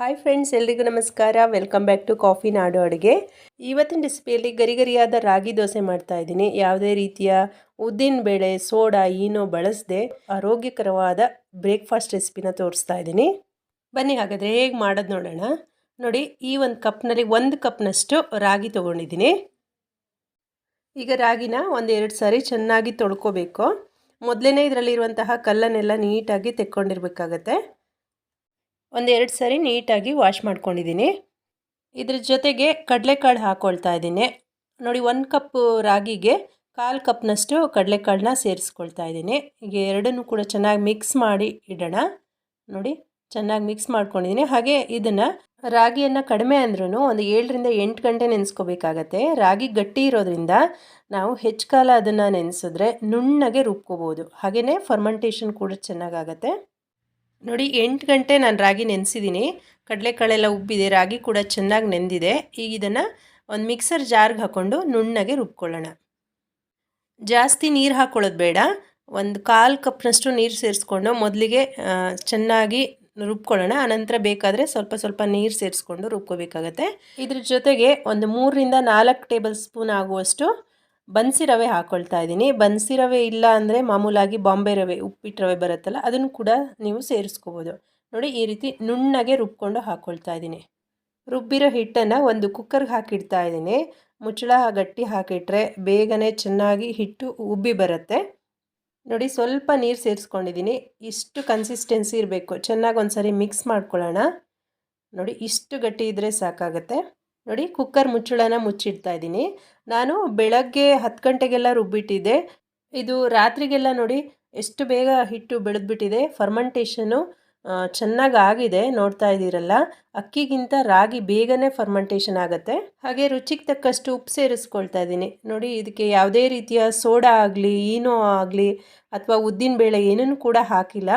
Hi friends, ಎಲ್ರಿಗೂ ನಮಸ್ಕಾರ. Welcome back to coffee ನಾಡು ಅಡುಗೆ. ಇವತ್ತಿನ ರೆಸಿಪಿಯಲ್ಲಿ ಗರಿಗರಿಯಾದ ರಾಗಿ ದೋಸೆ ಮಾಡ್ತಾ ಇದ್ದೀನಿ. ಯಾವುದೇ ರೀತಿಯ ಉದ್ದಿನ ಬೇಳೆ, ಸೋಡಾ, ಈನೋ ಬಳಸದೆ ಆರೋಗ್ಯಕರವಾದ ಬ್ರೇಕ್ಫಾಸ್ಟ್ ರೆಸಿಪಿನ ತೋರಿಸ್ತಾ ಇದ್ದೀನಿ. ಬನ್ನಿ ಹಾಗಾದರೆ ಹೇಗೆ ಮಾಡೋದು ನೋಡೋಣ. ನೋಡಿ, ಈ ಒಂದು ಕಪ್ನಲ್ಲಿ 1 ಕಪ್ನಷ್ಟು ರಾಗಿ ತೊಗೊಂಡಿದ್ದೀನಿ. ಈಗ ರಾಗಿನ 1-2 ಸಾರಿ ಚೆನ್ನಾಗಿ ತೊಳ್ಕೊಬೇಕು. ಮೊದಲೇ ಇದರಲ್ಲಿರುವಂತಹ ಕಲ್ಲನ್ನೆಲ್ಲ ನೀಟಾಗಿ ತೆಕ್ಕೊಂಡಿರ್ಬೇಕಾಗತ್ತೆ. 1-2 ಸಾರಿ ನೀಟಾಗಿ ವಾಶ್ ಮಾಡ್ಕೊಂಡಿದ್ದೀನಿ. ಇದ್ರ ಜೊತೆಗೆ ಕಡಲೆಕಾಳು ಹಾಕ್ಕೊಳ್ತಾ ಇದ್ದೀನಿ. ನೋಡಿ, 1 ಕಪ್ ರಾಗಿಗೆ 1/4 ಕಪ್ನಷ್ಟು ಕಡಲೆಕಾಳನ್ನ ಸೇರಿಸ್ಕೊಳ್ತಾ ಇದ್ದೀನಿ. ಈಗ ಎರಡನ್ನೂ ಕೂಡ ಚೆನ್ನಾಗಿ ಮಿಕ್ಸ್ ಮಾಡಿ ಇಡೋಣ. ನೋಡಿ, ಚೆನ್ನಾಗಿ ಮಿಕ್ಸ್ ಮಾಡ್ಕೊಂಡಿದ್ದೀನಿ. ಹಾಗೆ ಇದನ್ನು ರಾಗಿಯನ್ನು ಕಡಿಮೆ ಅಂದ್ರೂ ಒಂದು 7ರಿಂದ 8 ಗಂಟೆ ನೆನೆಸ್ಕೋಬೇಕಾಗತ್ತೆ. ರಾಗಿ ಗಟ್ಟಿ ಇರೋದ್ರಿಂದ ನಾವು ಹೆಚ್ಚು ಕಾಲ ಅದನ್ನು ನೆನೆಸಿದ್ರೆ ನುಣ್ಣಗೆ ರುಬ್ಕೋಬೋದು. ಹಾಗೆಯೇ ಫರ್ಮೆಂಟೇಷನ್ ಕೂಡ ಚೆನ್ನಾಗಾಗತ್ತೆ. ನೋಡಿ, 8 ಗಂಟೆ ನಾನು ರಾಗಿ ನೆನೆಸಿದ್ದೀನಿ. ಕಡಲೆಕಾಳೆಲ್ಲ ಉಬ್ಬಿದೆ, ರಾಗಿ ಕೂಡ ಚೆನ್ನಾಗಿ ನೆಂದಿದೆ. ಈಗ ಇದನ್ನು ಒಂದು ಮಿಕ್ಸರ್ ಜಾರ್ಗೆ ಹಾಕ್ಕೊಂಡು ನುಣ್ಣಗೆ ರುಬ್ಕೊಳ್ಳೋಣ. ಜಾಸ್ತಿ ನೀರು ಹಾಕ್ಕೊಳ್ಳೋದು ಬೇಡ. 1/4 ಕಪ್ನಷ್ಟು ನೀರು ಸೇರಿಸ್ಕೊಂಡು ಮೊದಲಿಗೆ ಚೆನ್ನಾಗಿ ರುಬ್ಕೊಳ್ಳೋಣ. ಆನಂತರ ಬೇಕಾದರೆ ಸ್ವಲ್ಪ ಸ್ವಲ್ಪ ನೀರು ಸೇರಿಸ್ಕೊಂಡು ರುಬ್ಕೋಬೇಕಾಗತ್ತೆ. ಇದ್ರ ಜೊತೆಗೆ ಒಂದು 3ರಿಂದ 4 ಟೇಬಲ್ ಸ್ಪೂನ್ ಆಗುವಷ್ಟು ಬನ್ಸಿ ರವೆ ಹಾಕ್ಕೊಳ್ತಾ ಇದ್ದೀನಿ. ಬನ್ಸಿ ರವೆ ಇಲ್ಲ ಅಂದರೆ ಮಾಮೂಲಾಗಿ ಬಾಂಬೆ ರವೆ, ಉಪ್ಪಿಟ್ಟು ರವೆ ಬರುತ್ತಲ್ಲ, ಅದನ್ನು ಕೂಡ ನೀವು ಸೇರಿಸ್ಕೋಬೋದು. ನೋಡಿ, ಈ ರೀತಿ ನುಣ್ಣಗೆ ರುಬ್ಕೊಂಡು ಹಾಕ್ಕೊಳ್ತಾ ಇದ್ದೀನಿ. ರುಬ್ಬಿರೋ ಹಿಟ್ಟನ್ನು ಒಂದು ಕುಕ್ಕರ್ಗೆ ಹಾಕಿಡ್ತಾ ಇದ್ದೀನಿ. ಮುಚ್ಚಳ ಗಟ್ಟಿ ಹಾಕಿಟ್ರೆ ಬೇಗನೆ ಚೆನ್ನಾಗಿ ಹಿಟ್ಟು ಉಬ್ಬಿ ಬರುತ್ತೆ. ನೋಡಿ, ಸ್ವಲ್ಪ ನೀರು ಸೇರಿಸ್ಕೊಂಡಿದ್ದೀನಿ. ಇಷ್ಟು ಕನ್ಸಿಸ್ಟೆನ್ಸಿ ಇರಬೇಕು. ಚೆನ್ನಾಗಿ ಒಂದು ಸಾರಿ ಮಿಕ್ಸ್ ಮಾಡ್ಕೊಳ್ಳೋಣ. ನೋಡಿ, ಇಷ್ಟು ಗಟ್ಟಿ ಇದ್ದರೆ ಸಾಕಾಗತ್ತೆ. ನೋಡಿ, ಕುಕ್ಕರ್ ಮುಚ್ಚಳನ ಮುಚ್ಚಿಡ್ತಾ ಇದ್ದೀನಿ. ನಾನು ಬೆಳಗ್ಗೆ 10 ಗಂಟೆಗೆಲ್ಲ ರುಬ್ಬಿಟ್ಟಿದ್ದೆ. ಇದು ರಾತ್ರಿಗೆಲ್ಲ ನೋಡಿ ಎಷ್ಟು ಬೇಗ ಹಿಟ್ಟು ಬೆಳೆದ್ಬಿಟ್ಟಿದೆ. ಫರ್ಮೆಂಟೇಷನು ಚೆನ್ನಾಗಿ ಆಗಿದೆ. ನೋಡ್ತಾ ಇದ್ದೀರಲ್ಲ, ಅಕ್ಕಿಗಿಂತ ರಾಗಿ ಬೇಗನೆ ಫರ್ಮೆಂಟೇಷನ್ ಆಗುತ್ತೆ. ಹಾಗೆ ರುಚಿಗೆ ತಕ್ಕಷ್ಟು ಉಪ್ಪು ಸೇರಿಸ್ಕೊಳ್ತಾ ಇದ್ದೀನಿ. ನೋಡಿ, ಇದಕ್ಕೆ ಯಾವುದೇ ರೀತಿಯ ಸೋಡಾ ಆಗಲಿ, ಈನೋ ಆಗಲಿ ಅಥವಾ ಉದ್ದಿನಬೇಳೆ ಏನೂ ಕೂಡ ಹಾಕಿಲ್ಲ.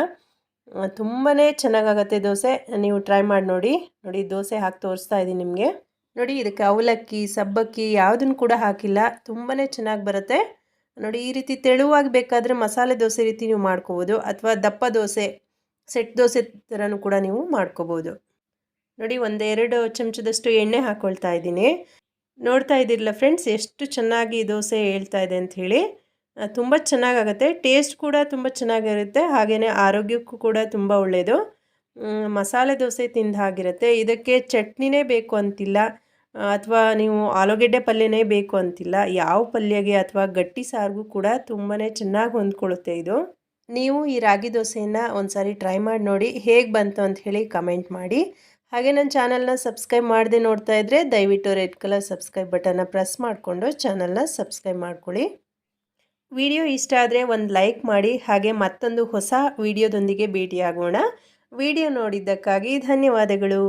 ತುಂಬಾ ಚೆನ್ನಾಗಾಗತ್ತೆ ದೋಸೆ. ನೀವು ಟ್ರೈ ಮಾಡಿ ನೋಡಿ. ನೋಡಿ, ದೋಸೆ ಹಾಕಿ ತೋರಿಸ್ತಾ ಇದ್ದೀನಿ ನಿಮಗೆ. ನೋಡಿ, ಇದಕ್ಕೆ ಅವಲಕ್ಕಿ, ಸಬ್ಬಕ್ಕಿ ಯಾವುದನ್ನು ಕೂಡ ಹಾಕಿಲ್ಲ. ತುಂಬಾ ಚೆನ್ನಾಗಿ ಬರುತ್ತೆ. ನೋಡಿ, ಈ ರೀತಿ ತೆಳುವಾಗಿ ಬೇಕಾದರೆ ಮಸಾಲೆ ದೋಸೆ ರೀತಿ ನೀವು ಮಾಡ್ಕೋಬೋದು, ಅಥವಾ ದಪ್ಪ ದೋಸೆ, ಸೆಟ್ ದೋಸೆ ಥರನೂ ಕೂಡ ನೀವು ಮಾಡ್ಕೋಬೋದು. ನೋಡಿ, 1-2 ಚಮಚದಷ್ಟು ಎಣ್ಣೆ ಹಾಕ್ಕೊಳ್ತಾ ಇದ್ದೀನಿ. ನೋಡ್ತಾ ಇದ್ದೀರಲ್ಲ ಫ್ರೆಂಡ್ಸ್, ಎಷ್ಟು ಚೆನ್ನಾಗಿ ದೋಸೆ ಹೇಳ್ತಾ ಇದೆ ಅಂಥೇಳಿ. ತುಂಬ ಚೆನ್ನಾಗಾಗುತ್ತೆ. ಟೇಸ್ಟ್ ಕೂಡ ತುಂಬ ಚೆನ್ನಾಗಿರುತ್ತೆ. ಹಾಗೆಯೇ ಆರೋಗ್ಯಕ್ಕೂ ಕೂಡ ತುಂಬ ಒಳ್ಳೆಯದು. ಮಸಾಲೆ ದೋಸೆ ತಿಂದ ಹಾಗಿರುತ್ತೆ. ಇದಕ್ಕೆ ಚಟ್ನಿನೇ ಬೇಕು ಅಂತಿಲ್ಲ, ಅಥವಾ ನೀವು ಆಲೂಗೆಡ್ಡೆ ಪಲ್ಯನೇ ಬೇಕು ಅಂತಿಲ್ಲ. ಯಾವ ಪಲ್ಯಗೆ ಅಥವಾ ಗಟ್ಟಿ ಸಾರಿಗೂ ಕೂಡ ತುಂಬಾ ಚೆನ್ನಾಗಿ ಹೊಂದ್ಕೊಳ್ಳುತ್ತೆ ಇದು. ನೀವು ಈ ರಾಗಿ ದೋಸೆಯನ್ನು ಒಂದು ಸಾರಿ ಟ್ರೈ ಮಾಡಿ ನೋಡಿ. ಹೇಗೆ ಬಂತು ಅಂತ ಹೇಳಿ ಕಮೆಂಟ್ ಮಾಡಿ. ಹಾಗೆ ನನ್ನ ಚಾನಲ್ನ ಸಬ್ಸ್ಕ್ರೈಬ್ ಮಾಡದೆ ನೋಡ್ತಾ ಇದ್ದರೆ ದಯವಿಟ್ಟು ರೆಡ್ ಕಲರ್ ಸಬ್ಸ್ಕ್ರೈಬ್ ಬಟನ್ನ ಪ್ರೆಸ್ ಮಾಡಿಕೊಂಡು ಚಾನಲ್ನ ಸಬ್ಸ್ಕ್ರೈಬ್ ಮಾಡ್ಕೊಳ್ಳಿ. ವಿಡಿಯೋ ಇಷ್ಟ ಆದರೆ ಒಂದು ಲೈಕ್ ಮಾಡಿ. ಹಾಗೆ ಮತ್ತೊಂದು ಹೊಸ ವಿಡಿಯೋದೊಂದಿಗೆ ಭೇಟಿಯಾಗೋಣ. ವಿಡಿಯೋ ನೋಡಿದ್ದಕ್ಕಾಗಿ ಧನ್ಯವಾದಗಳು.